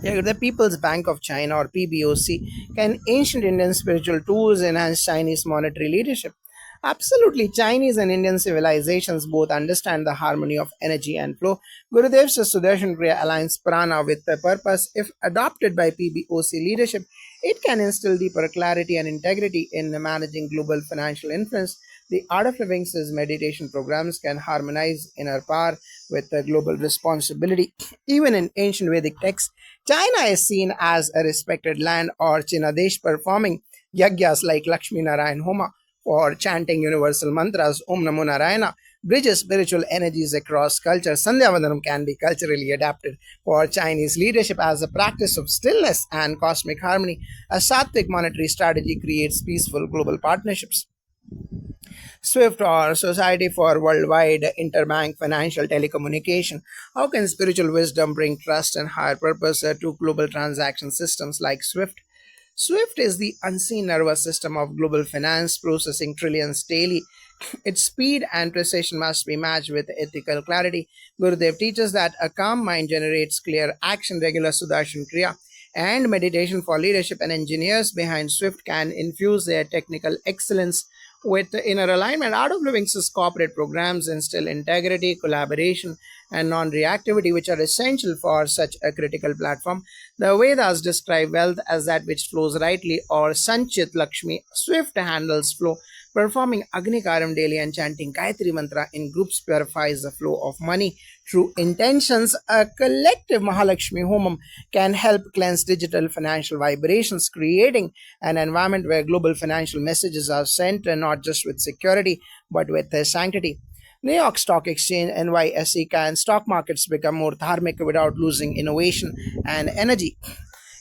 Yeah, the People's Bank of China or PBOC can ancient Indian spiritual tools enhance Chinese monetary leadership? Absolutely, Chinese and Indian civilizations both understand the harmony of energy and flow. Gurudev's Sudarshan Kriya aligns prana with the purpose. If adopted by PBOC leadership, it can instill deeper clarity and integrity in managing global financial influence. The Art of Living's meditation programs can harmonize inner power with the global responsibility. Even in ancient Vedic texts, China is seen as a respected land or Chinadesh performing yagyas like Lakshmi Narayan Homa for chanting universal mantras Om Namo Narayana bridges spiritual energies across culture. Sandhya Vandanam can be culturally adapted for Chinese leadership as a practice of stillness and cosmic harmony. A sattvic monetary strategy creates peaceful global partnerships. SWIFT or Society for Worldwide Interbank Financial Telecommunication. How can spiritual wisdom bring trust and higher purpose to global transaction systems like SWIFT? SWIFT is the unseen nervous system of global finance, processing trillions daily. Its speed and precision must be matched with ethical clarity. Gurudev teaches that a calm mind generates clear action. Regular Sudarshan Kriya and meditation for leadership and engineers behind SWIFT can infuse their technical excellence with the inner alignment. Art of Living's corporate programs instill integrity, collaboration, and non reactivity, which are essential for such a critical platform. The Vedas describe wealth as that which flows rightly, or Sanchit Lakshmi. Swift handles flow. Performing Agni Karam daily and chanting Gayatri Mantra in groups purifies the flow of money. Through intentions, a collective Mahalakshmi Homam can help cleanse digital financial vibrations, creating an environment where global financial messages are sent not just with security but with sanctity. New York Stock Exchange NYSE can stock markets become more dharmic without losing innovation and energy.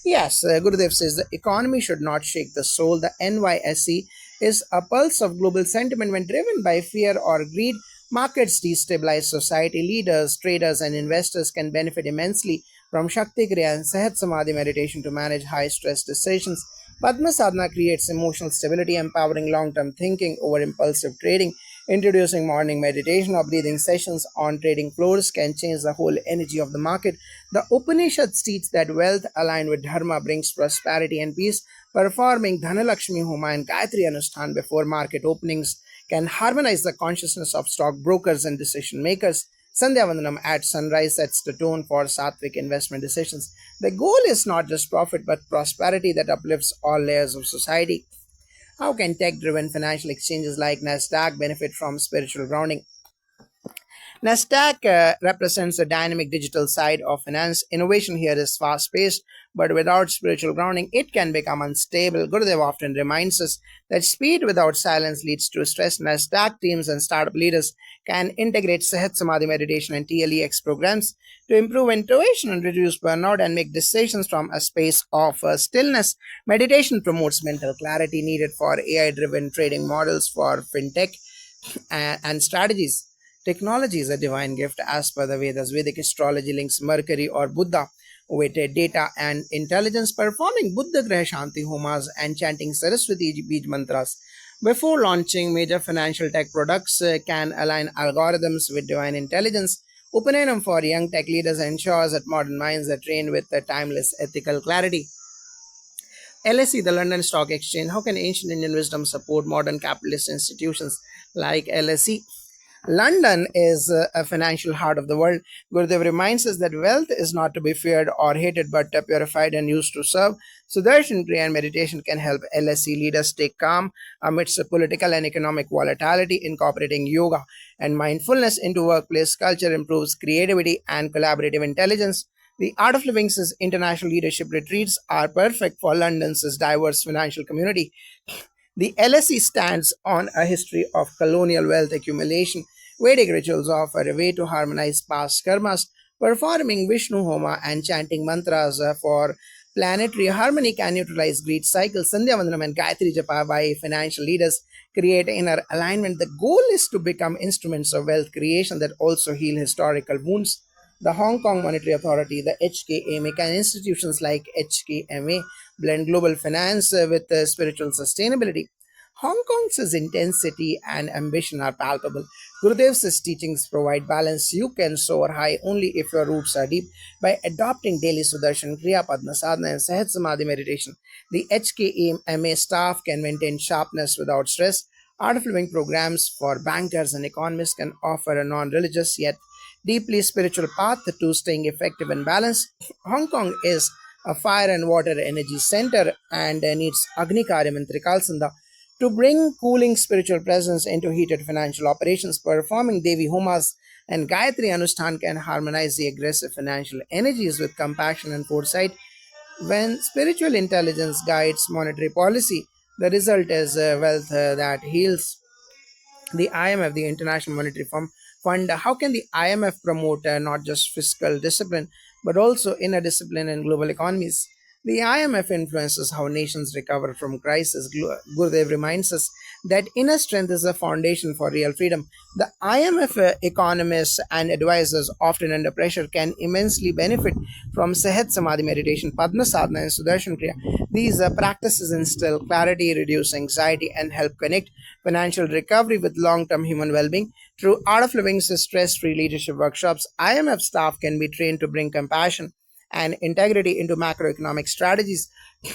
Yes, Gurudev says the economy should not shake the soul. The NYSE is a pulse of global sentiment when driven by fear or greed. Markets destabilize society. Leaders, traders, and investors can benefit immensely from Shakti Kriya and Sahat Samadhi meditation to manage high stress decisions. Padma Sadhana creates emotional stability, empowering long term thinking over impulsive trading. Introducing morning meditation or breathing sessions on trading floors can change the whole energy of the market. The Upanishads teach that wealth aligned with dharma brings prosperity and peace. Performing Dhanalakshmi Homa and Gayatri Anushthan before market openings can harmonize the consciousness of stockbrokers and decision makers. Sandhya Vandanam at sunrise sets the tone for Sattvic investment decisions. The goal is not just profit but prosperity that uplifts all layers of society. How can tech driven financial exchanges like NASDAQ benefit from spiritual grounding? Nasdaq represents the dynamic digital side of finance. Innovation here is fast paced, but without spiritual grounding, it can become unstable. Gurudev often reminds us that speed without silence leads to stress. Nasdaq teams and startup leaders can integrate Sahat Samadhi meditation and TLEX programs to improve intuition and reduce burnout and make decisions from a space of stillness. Meditation promotes mental clarity needed for AI driven trading models for fintech and strategies. Technology is a divine gift as per the Vedas. Vedic astrology links Mercury or Buddha with data and intelligence, performing Buddha Graha Shanti Homas and chanting Saraswati Bij mantras. Before launching major financial tech products, can align algorithms with divine intelligence. Upanayam for young tech leaders ensures that modern minds are trained with the timeless ethical clarity. LSE, the London Stock Exchange, how can ancient Indian wisdom support modern capitalist institutions like LSE? London is a financial heart of the world. Gurudev reminds us that wealth is not to be feared or hated but purified and used to serve. Sudarshan Kriya and meditation can help LSE leaders stay calm amidst the political and economic volatility. Incorporating yoga and mindfulness into workplace culture improves creativity and collaborative intelligence. The Art of Living's international leadership retreats are perfect for London's diverse financial community. The LSE stands on a history of colonial wealth accumulation. Vedic rituals offer a way to harmonize past karmas. Performing Vishnu Homa and chanting mantras for planetary harmony can neutralize greed cycles. Sandhya Vandanam and Gayatri Japa by financial leaders create inner alignment. The goal is to become instruments of wealth creation that also heal historical wounds. The Hong Kong Monetary Authority, the HKMA, and institutions like HKMA blend global finance with spiritual sustainability. Hong Kong's intensity and ambition are palpable. Gurudev's teachings provide balance. You can soar high only if your roots are deep. By adopting daily Sudarshan, Kriya Padma Sadhana, and Sahat Samadhi meditation, the HKMA staff can maintain sharpness without stress. Art of Living programs for bankers and economists can offer a non religious yet deeply spiritual path to staying effective and balanced. Hong Kong is a fire and water energy center and needs Agni Karyam and Trikalsanda to bring cooling spiritual presence into heated financial operations. Performing Devi Homas and Gayatri Anushthan can harmonize the aggressive financial energies with compassion and foresight. When spiritual intelligence guides monetary policy, the result is wealth that heals. The IMF, the International Monetary Fund, how can the IMF promote not just fiscal discipline but also inner discipline in global economies? The IMF influences how nations recover from crisis. Gurudev reminds us that inner strength is the foundation for real freedom. The IMF economists and advisors, often under pressure, can immensely benefit from Sehat Samadhi meditation, Padma Sadhana, and Sudarshan Kriya. These practices instill clarity, reduce anxiety, and help connect financial recovery with long term human well being. Through Art of Living's stress free leadership workshops, IMF staff can be trained to bring compassion and integrity into macroeconomic strategies.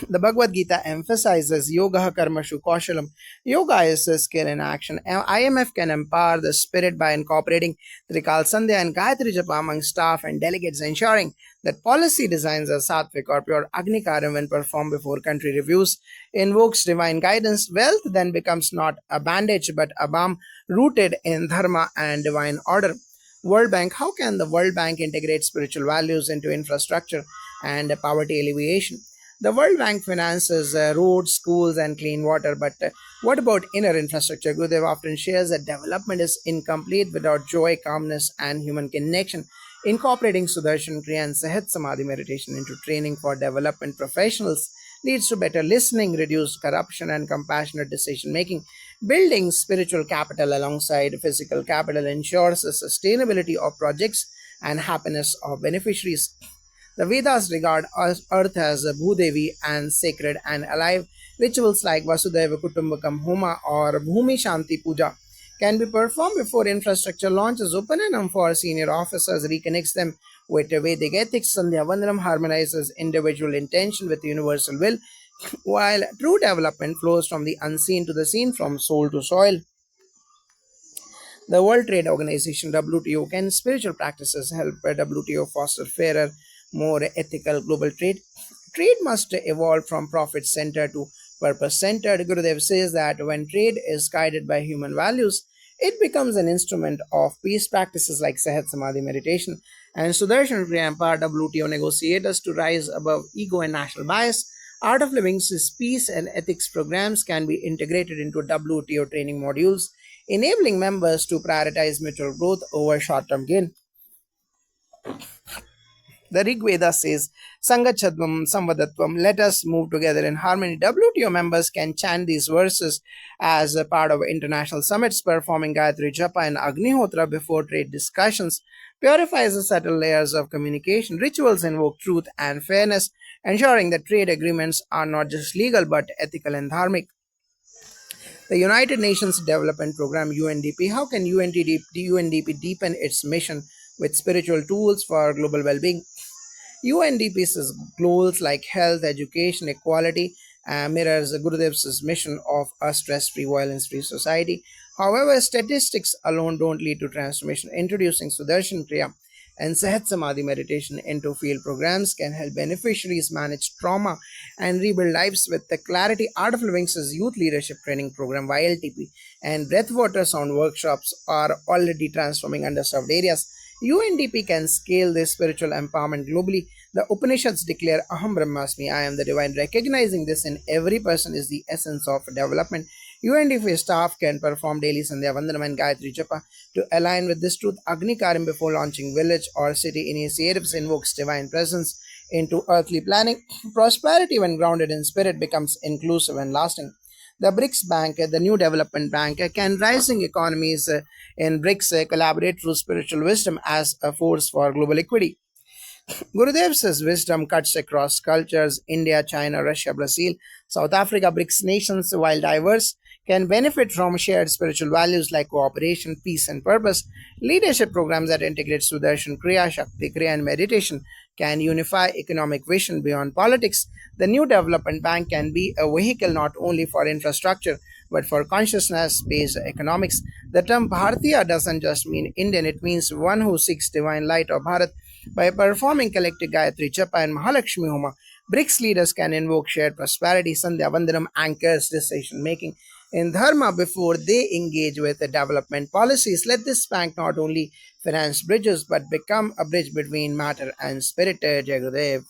The Bhagavad Gita emphasizes yoga karmashu kaushalam. Yoga is a skill in action. IMF can empower the spirit by incorporating Trikal Sandhya and Gayatri Japa among staff and delegates, ensuring that policy designs are sattvic or pure Agni Karyam when performed before country reviews invokes divine guidance. Wealth then becomes not a bandage but a balm rooted in dharma and divine order. World Bank, how can the World Bank integrate spiritual values into infrastructure and poverty alleviation? The World Bank finances roads, schools, and clean water, but what about inner infrastructure? Gurudev often shares that development is incomplete without joy, calmness, and human connection. Incorporating Sudarshan Kriya and Sahat Samadhi meditation into training for development professionals leads to better listening, reduced corruption, and compassionate decision making. Building spiritual capital alongside physical capital ensures the sustainability of projects and happiness of beneficiaries. The Vedas regard earth as a Bhudevi and sacred and alive. Rituals like Vasudhaiva Kutumbakam Homa or Bhumi Shanti Puja can be performed before infrastructure launches. Upanyanam for senior officers reconnects them with Vedic ethics. Sandhya Vandanam harmonizes individual intention with universal will, while true development flows from the unseen to the seen, from soul to soil. The World Trade Organization (WTO) can spiritual practices help WTO foster fairer, more ethical global trade? Trade must evolve from profit centered to purpose centered. Gurudev says that when trade is guided by human values, it becomes an instrument of peace. Practices like Sahat Samadhi meditation and Sudarshan Kriya empower WTO negotiators to rise above ego and national bias. Art of Living's peace and ethics programs can be integrated into WTO training modules, enabling members to prioritize mutual growth over short term gain. The Rig Veda says, Sangachadvam Samvadatvam, let us move together in harmony. WTO members can chant these verses as a part of international summits, performing Gayatri Japa and Agnihotra before trade discussions, purifies the subtle layers of communication. Rituals invoke truth and fairness, ensuring that trade agreements are not just legal but ethical and dharmic. The United Nations Development Programme UNDP, how can UNDP deepen its mission with spiritual tools for global well being? UNDP's goals like health, education, equality mirrors Gurudev's mission of a stress-free, violence-free society. However, statistics alone don't lead to transformation. Introducing Sudarshan Kriya and Sahat Samadhi meditation into field programs can help beneficiaries manage trauma and rebuild lives with the clarity. Art of Living's youth leadership training program YLTP and breathwater sound workshops are already transforming underserved areas. UNDP can scale this spiritual empowerment globally. The Upanishads declare Aham Brahmasmi, I am the divine. Recognizing this in every person is the essence of development. UNDP staff can perform daily Sandhya Vandanam and Gayatri Japa to align with this truth. Agni Karyam before launching village or city initiatives invokes divine presence into earthly planning. Prosperity, when grounded in spirit, becomes inclusive and lasting. The BRICS Bank, the new development bank, can rising economies in BRICS collaborate through spiritual wisdom as a force for global equity. Gurudev's wisdom cuts across cultures. India, China, Russia, Brazil, South Africa, BRICS nations, while diverse, can benefit from shared spiritual values like cooperation, peace, and purpose. Leadership programs that integrate Sudarshan Kriya, Shakti Kriya, and meditation can unify economic vision beyond politics. The new development bank can be a vehicle not only for infrastructure but for consciousness based economics. The term Bharatiya doesn't just mean Indian, it means one who seeks divine light of Bharat. By performing collective Gayatri Japa and Mahalakshmi Homa, BRICS leaders can invoke shared prosperity. Sandhya Vandanam anchors decision making in Dharma before they engage with the development policies. Let this bank not only finance bridges but become a bridge between matter and spirit. Jai Gurudev.